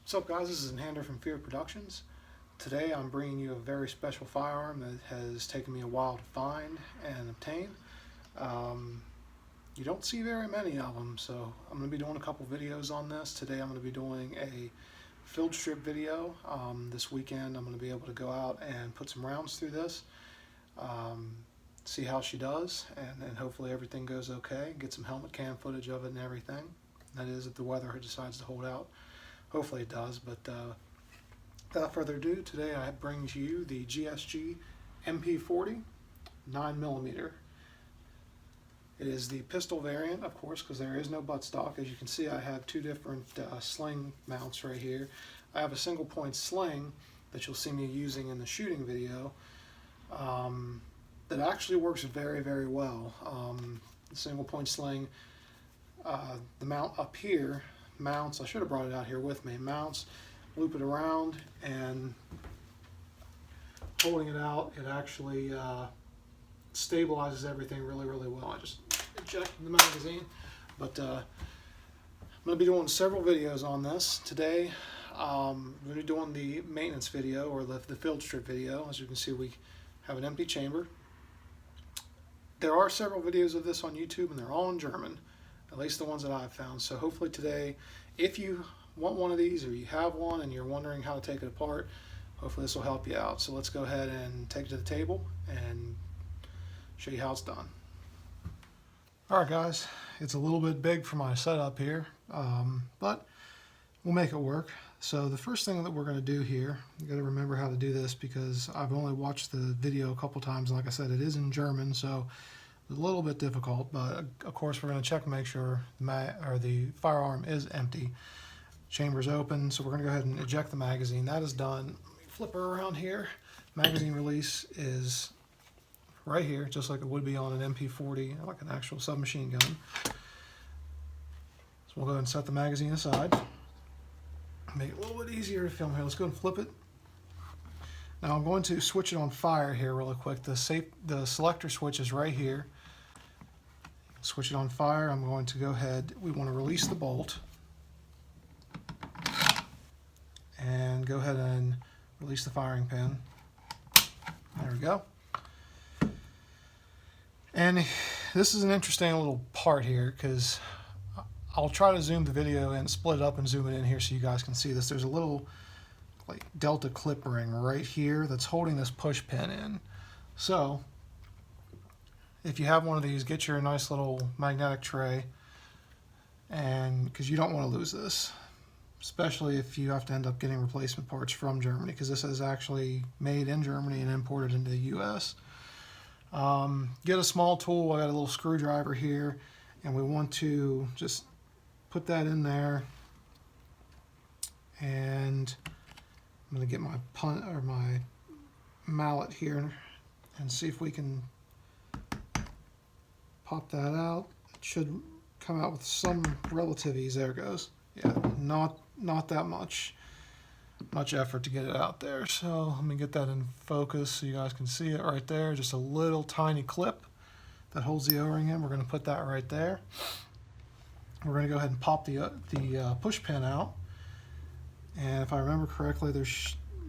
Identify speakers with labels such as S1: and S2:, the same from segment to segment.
S1: What's up, guys? This is Untitled from Productions. Today I'm bringing you a very special firearm that has taken me a while to find and obtain. You don't see very many of them, so I'm going to be doing a couple videos on this. Today I'm going to be doing a field strip video. This weekend I'm going to be able to go out and put some rounds through this, see how she does, and hopefully everything goes okay. Get some helmet cam footage of it and everything. That is, if the weather decides to hold out. Hopefully it does, but without further ado, today I bring to you the GSG MP40 9mm. It is the pistol variant, of course, because there is no buttstock. As you can see, I have two different sling mounts right here. I have a single point sling that you'll see me using in the shooting video that actually works very, very well. The single point sling, the mount up here mounts, I should have brought it out here with me, mounts, loop it around, and holding it out, it actually stabilizes everything really, really well. I just ejected the magazine, but I'm going to be doing several videos on this. Today I'm going to be doing the maintenance video, or the field strip video. As you can see, we have an empty chamber. There are several videos of this on YouTube, and they're all in German, at least the ones that I've found. So hopefully today, if you want one of these or you have one and you're wondering how to take it apart, hopefully this will help you out. So let's go ahead and take it to the table and show you how it's done. Alright guys, it's a little bit big for my setup here, but we'll make it work. So the first thing that we're going to do here, you got to remember how to do this because I've only watched the video a couple times. Like I said, it is in German, so a little bit difficult, but of course we're going to check and make sure the firearm is empty. Chamber's open, so we're going to go ahead and eject the magazine. That is done. Let me flip her around here. Magazine release is right here, just like it would be on an MP40, like an actual submachine gun. So we'll go ahead and set the magazine aside. Make it a little bit easier to film here. Let's go and flip it. Now I'm going to switch it on fire here really quick. The selector switch is right here. Switch it on fire. I'm going to go ahead. We want to release the bolt. And go ahead and release the firing pin. There we go. And this is an interesting little part here because I'll try to zoom the video and split it up and zoom it in here so you guys can see this. There's a little like delta clip ring right here that's holding this push pin in. So if you have one of these, get your nice little magnetic tray, and because you don't want to lose this, especially if you have to end up getting replacement parts from Germany, because this is actually made in Germany and imported into the US. Get a small tool. I got a little screwdriver here, and we want to just put that in there, and I'm going to get my my mallet here and see if we can pop that out. It should come out with some relative ease. There it goes. Yeah, not that much effort to get it out there. So let me get that in focus so you guys can see it right there. Just a little tiny clip that holds the O-ring in. We're going to put that right there. We're going to go ahead and pop the push pin out. And if I remember correctly,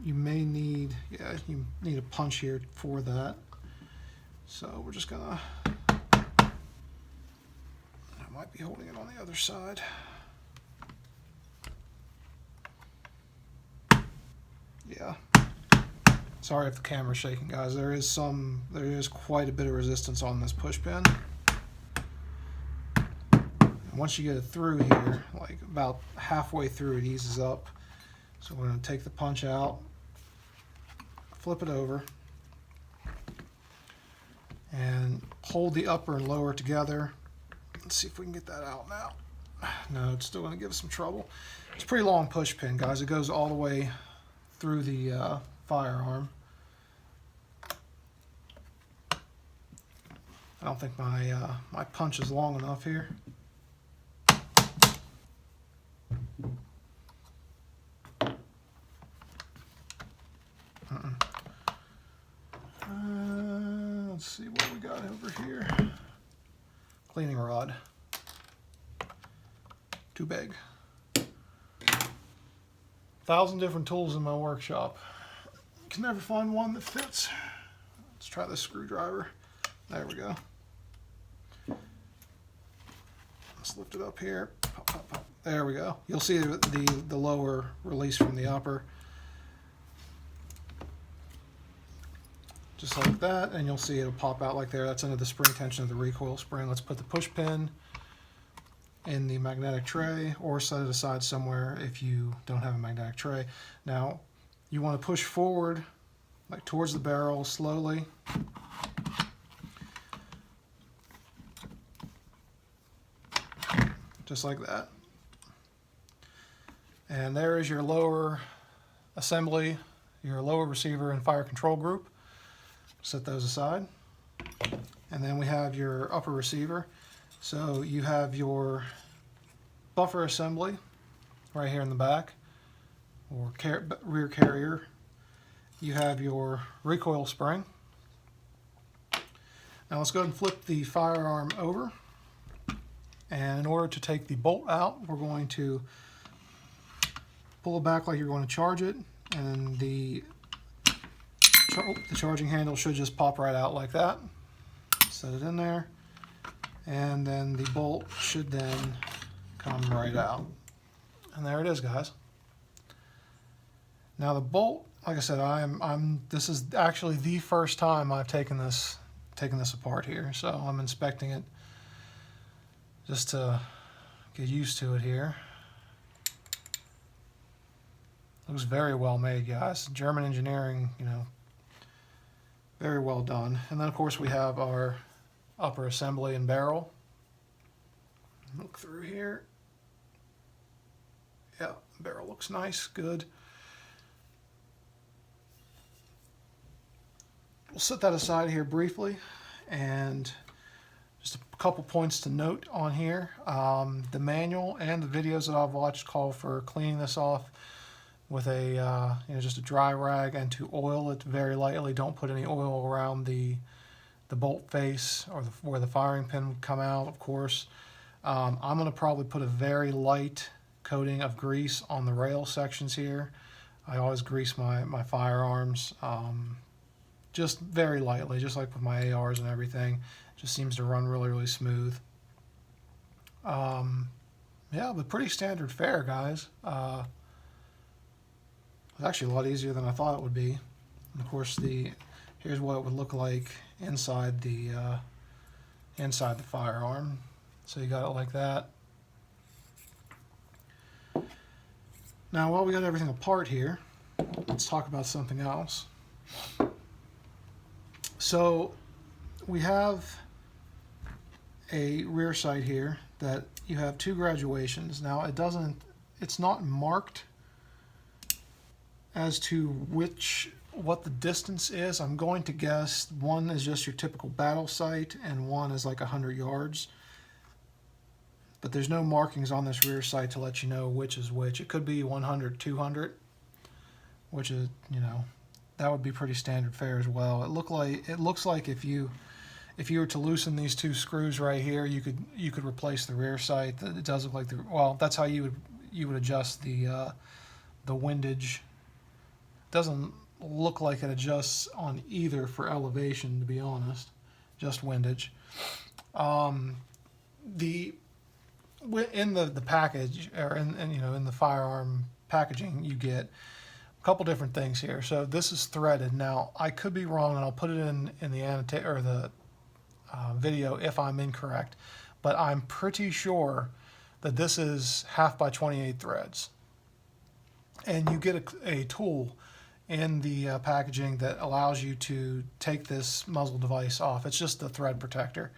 S1: you may need, you need a punch here for that. So we're just gonna, I might be holding it on the other side. Yeah. Sorry if the camera's shaking, guys. There is quite a bit of resistance on this push pin. And once you get it through here, like about halfway through, it eases up. So we're going to take the punch out, flip it over, and hold the upper and lower together. Let's see if we can get that out now. No, it's still going to give us some trouble. It's a pretty long push pin, guys. It goes all the way through the firearm. I don't think my punch is long enough here. Let's see what we got over here. Cleaning rod. Too big. 1,000 different tools in my workshop. Can never find one that fits. Let's try this screwdriver. There we go. Let's lift it up here. Pop, pop, pop. There we go. You'll see the lower release from the upper. Just like that, and you'll see it'll pop out like there. That's under the spring tension of the recoil spring. Let's put the push pin in the magnetic tray, or set it aside somewhere if you don't have a magnetic tray. Now, you want to push forward, like towards the barrel slowly. Just like that. And there is your lower assembly, your lower receiver and fire control group. Set those aside. And then we have your upper receiver. So you have your buffer assembly right here in the back, or rear carrier. You have your recoil spring. Now let's go ahead and flip the firearm over. And in order to take the bolt out, we're going to pull it back like you're going to charge it, and the charging handle should just pop right out like that. Set it in there, and then the bolt should then come right out. And there it is, guys. Now the bolt, like I said, this is actually the first time I've taken this apart here, so I'm inspecting it just to get used to it here. Looks very well made, guys. German engineering, you know, very well done. And then of course we have our upper assembly and barrel. Look through here. Yeah, the barrel looks nice, good. We'll set that aside here briefly, and just a couple points to note on here. The manual and the videos that I've watched call for cleaning this off with a just a dry rag, and to oil it very lightly. Don't put any oil around the bolt face or where the firing pin would come out, of course. I'm going to probably put a very light coating of grease on the rail sections here. I always grease my firearms just very lightly, just like with my ARs and everything. It just seems to run really, really smooth. Yeah, but pretty standard fare, guys. It's actually a lot easier than I thought it would be. And of course, here's what it would look like inside the firearm. So you got it like that. Now, while we got everything apart here, let's talk about something else. So we have a rear sight here that you have two graduations. Now it's not marked as to what the distance is. I'm going to guess one is just your typical battle sight and one is like 100 yards. But there's no markings on this rear sight to let you know which is which. It could be 100, 200, which is, you know, that would be pretty standard fare as well. It looks like if you were to loosen these two screws right here, you could replace the rear sight. It does look like well, that's how you would adjust the windage. Doesn't look like it adjusts on either for elevation, to be honest, just windage. In the package, or in the firearm packaging, you get a couple different things here. So this is threaded. Now I could be wrong, and I'll put it in the annotate or the video if I'm incorrect, but I'm pretty sure that this is 1/2 by 28 threads, and you get a tool in the packaging that allows you to take this muzzle device off. It's just the thread protector.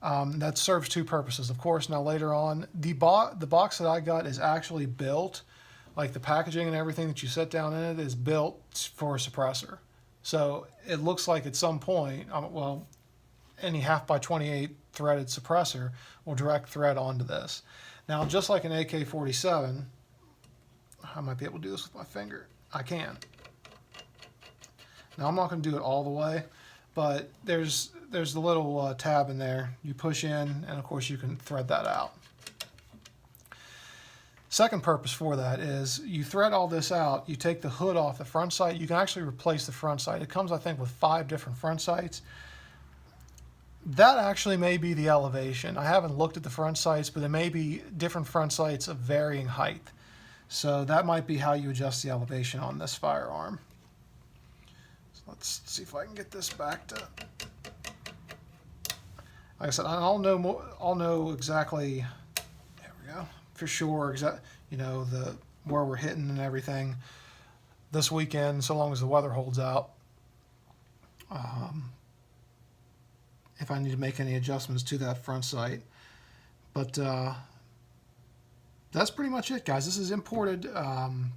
S1: That serves two purposes, of course. Now later on, the box that I got is actually built, like the packaging and everything that you set down in it is built for a suppressor. So it looks like at some point, well, any 1/2 by 28 threaded suppressor will direct thread onto this. Now, just like an AK-47, I might be able to do this with my finger. I can. Now I'm not going to do it all the way, but there's the little tab in there. You push in, and of course you can thread that out. Second purpose for that is you thread all this out, you take the hood off the front sight, you can actually replace the front sight. It comes, I think, with 5 different front sights. That actually may be the elevation. I haven't looked at the front sights, but there may be different front sights of varying height. So that might be how you adjust the elevation on this firearm. So let's see if I can get this back to... Like I said, I'll know exactly, there we go, for sure, you know, where we're hitting and everything this weekend, so long as the weather holds out. If I need to make any adjustments to that front sight. But that's pretty much it, guys. This is imported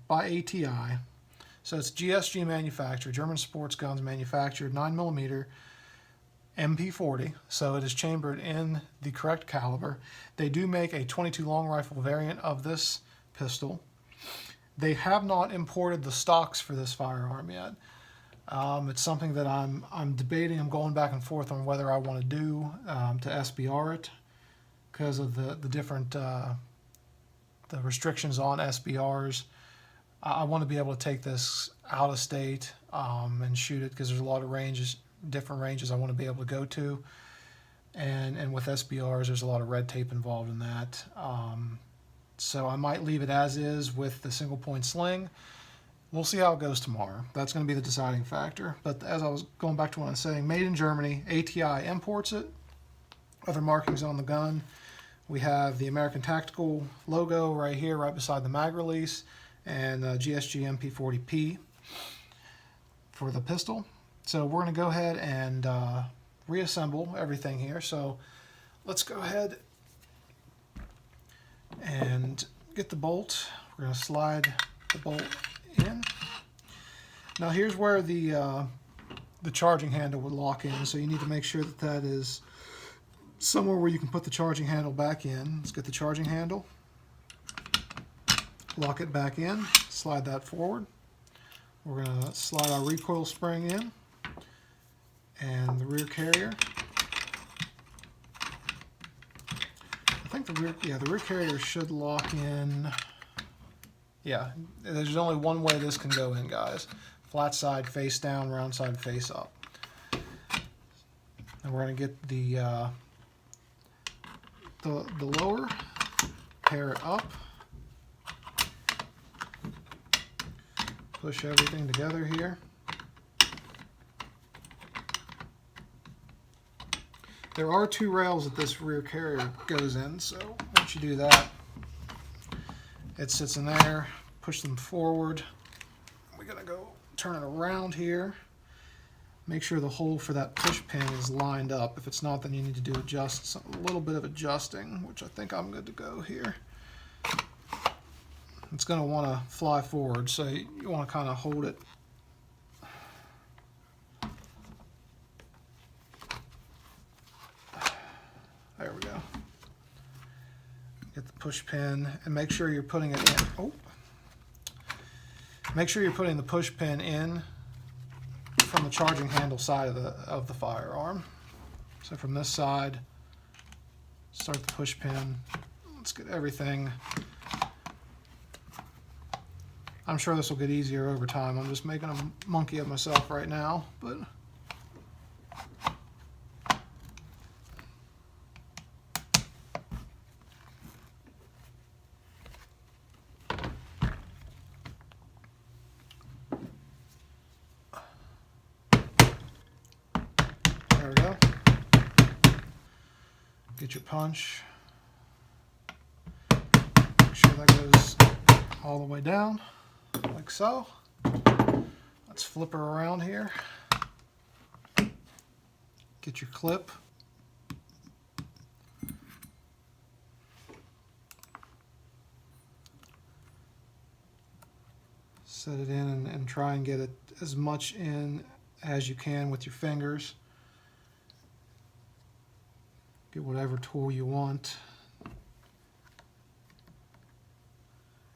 S1: by ATI. So it's GSG manufactured, German sports guns manufactured, 9mm MP40. So it is chambered in the correct caliber. They do make a 22 long rifle variant of this pistol. They have not imported the stocks for this firearm yet. It's something that I'm debating. I'm going back and forth on whether I want to do to SBR it because of the different the restrictions on SBRs. I want to be able to take this out of state and shoot it because there's a lot of ranges, different ranges I want to be able to go to, and with SBRs there's a lot of red tape involved in that. So I might leave it as is with the single point sling. We'll see how it goes tomorrow. That's going to be the deciding factor. But as I was going back to what I was saying, made in Germany, ATI imports it. Other markings on the gun. We have the American Tactical logo right here, right beside the mag release, and GSG MP40-P for the pistol. So we're going to go ahead and reassemble everything here. So let's go ahead and get the bolt. We're going to slide the bolt in. Now here's where the charging handle would lock in, so you need to make sure that that is somewhere where you can put the charging handle back in. Let's get the charging handle, lock it back in, slide that forward. We're going to slide our recoil spring in and the rear carrier. I think the rear carrier should lock in. Yeah, there's only one way this can go in, guys. Flat side face down, round side face up. And we're going to get the lower, pair it up, push everything together here. There are 2 rails that this rear carrier goes in, so once you do that, it sits in there, push them forward. We're going to go turn it around here. Make sure the hole for that push pin is lined up. If it's not, then you need to do a little bit of adjusting, which I think I'm good to go here. It's going to want to fly forward, so you want to kind of hold it. There we go. Get the push pin and make sure you're putting it in. Oh. Make sure you're putting the push pin in from the charging handle side of the firearm. So from this side, start the push pin. Let's get everything. I'm sure this will get easier over time. I'm just making a monkey of myself right now, but there we go. Get your punch. Make sure that goes all the way down, like so. Let's flip her around here. Get your clip. Set it in and try and get it as much in as you can with your fingers. Get whatever tool you want.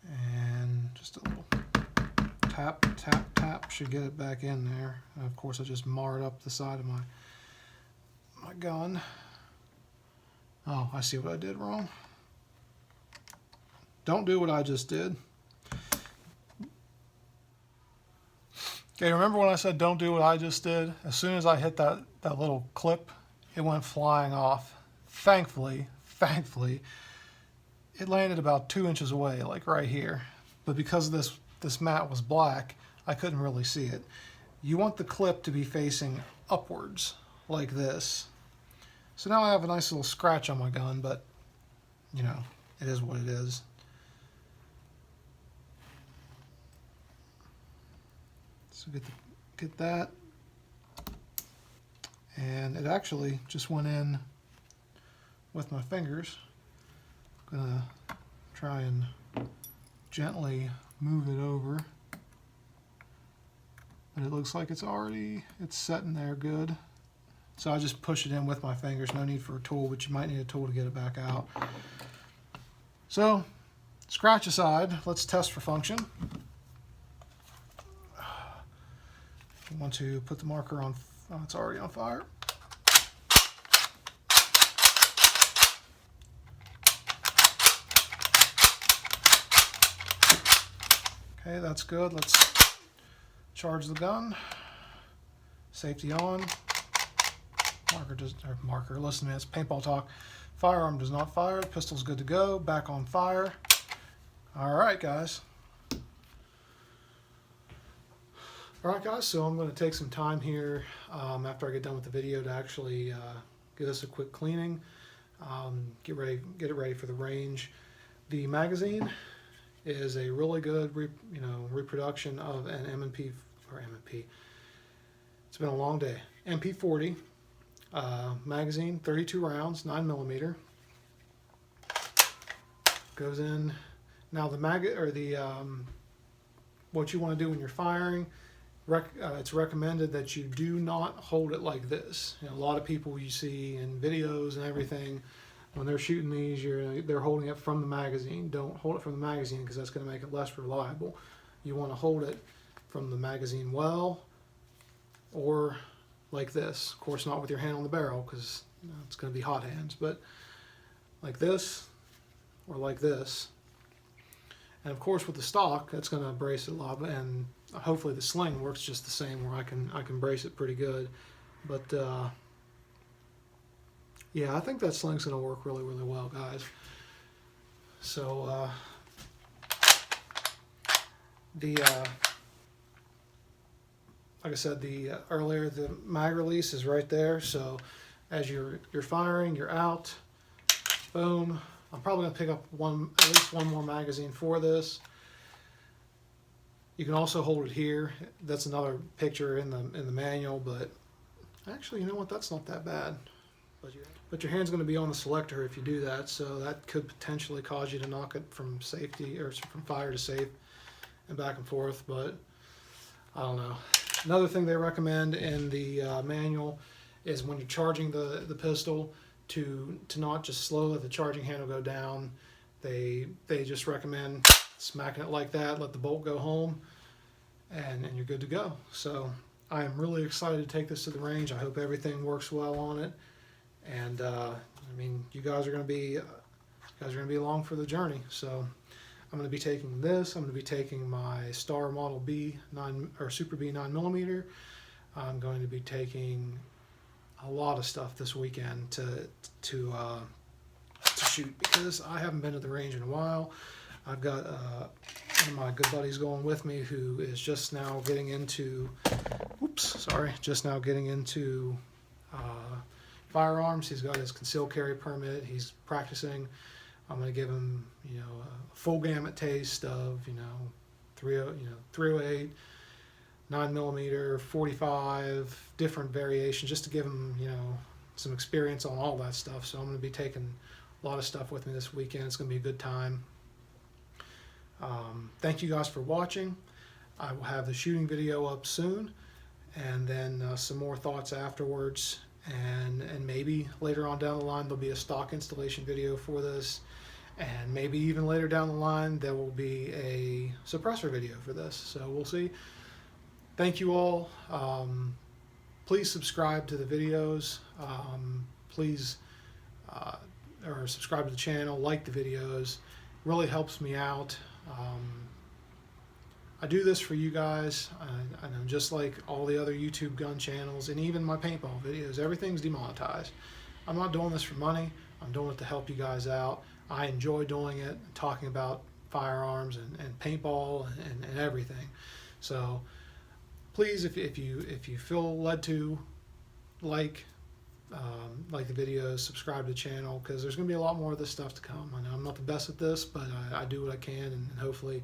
S1: And just a little tap, tap, tap should get it back in there. And of course I just marred up the side of my gun. Oh, I see what I did wrong. don't do what I just did. Okay, remember when I said don't do what I just did? As soon as I hit that little clip, it went flying off. Thankfully, it landed about 2 inches away, like right here. But because this mat was black, I couldn't really see it. You want the clip to be facing upwards, like this. So now I have a nice little scratch on my gun, but, you know, it is what it is. So get that. And it actually just went in with my fingers. I'm gonna try and gently move it over. But it looks like it's setting there good. So I just push it in with my fingers. No need for a tool, but you might need a tool to get it back out. So, scratch aside, let's test for function. I want to put the marker on, oh, it's already on fire. Okay, that's good. Let's charge the gun. Safety on. Marker, listen to me, it's paintball talk. Firearm does not fire. Pistol's good to go. Back on fire. All right, guys. Alright guys, so I'm going to take some time here after I get done with the video to actually give this a quick cleaning, get it ready for the range. The magazine is a really good reproduction of an M&P. It's been a long day. MP40 magazine, 32 rounds, 9mm. Goes in. Now what you want to do when you're firing. It's recommended that you do not hold it like this. You know, a lot of people you see in videos and everything, when they're shooting these, they're holding it from the magazine. Don't hold it from the magazine because that's going to make it less reliable. You want to hold it from the magazine well, or like this. Of course, not with your hand on the barrel because it's going to be hot hands, but like this or like this. And of course, with the stock, that's going to brace it a lot, and hopefully the sling works just the same, where I can brace it pretty good. But yeah, I think that sling's going to work really, really well, guys. So like I said, earlier, the mag release is right there. So as you're firing, you're out. Boom. I'm probably going to pick up at least one more magazine for this. You can also hold it here. That's another picture in the manual, but actually, you know what? That's not that bad. But your hand's going to be on the selector if you do that, so that could potentially cause you to knock it from safety or from fire to safe and back and forth. But I don't know. Another thing they recommend in the manual is when you're charging the pistol, to not just slowly let the charging handle go down. They just recommend smacking it like that, let the bolt go home, and you're good to go. So I am really excited to take this to the range. I hope everything works well on it, and I mean, you guys are going to be along for the journey. So I'm going to be taking this. I'm going to be taking my Star Model B Super B 9mm. I'm going to be taking a lot of stuff this weekend to shoot, because I haven't been to the range in a while. I've got one of my good buddies going with me who is just now getting into firearms. He's got his concealed carry permit. He's practicing. I'm going to give him a full gamut taste of 308, 9mm, 45, different variations, just to give him some experience on all that stuff. So I'm going to be taking a lot of stuff with me this weekend. It's going to be a good time. Thank you guys for watching. I will have the shooting video up soon, and then some more thoughts afterwards, and maybe later on down the line there'll be a stock installation video for this, and maybe even later down the line there will be a suppressor video for this. So we'll see. Thank you all. Please subscribe to the videos. Please or subscribe to the channel, like the videos, really helps me out. I do this for you guys. I know, just like all the other YouTube gun channels and even my paintball videos, everything's demonetized. I'm not doing this for money. I'm doing it to help you guys out. I enjoy doing it, talking about firearms and paintball and everything. So please, if you feel led to like the videos, subscribe to the channel, because there's going to be a lot more of this stuff to come. I know I'm not the best at this, but I do what I can, and hopefully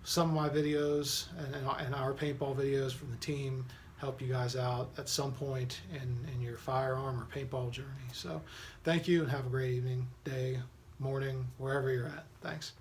S1: some of my videos and our paintball videos from the team help you guys out at some point in your firearm or paintball journey. So thank you, and have a great evening, day, morning, wherever you're at. Thanks.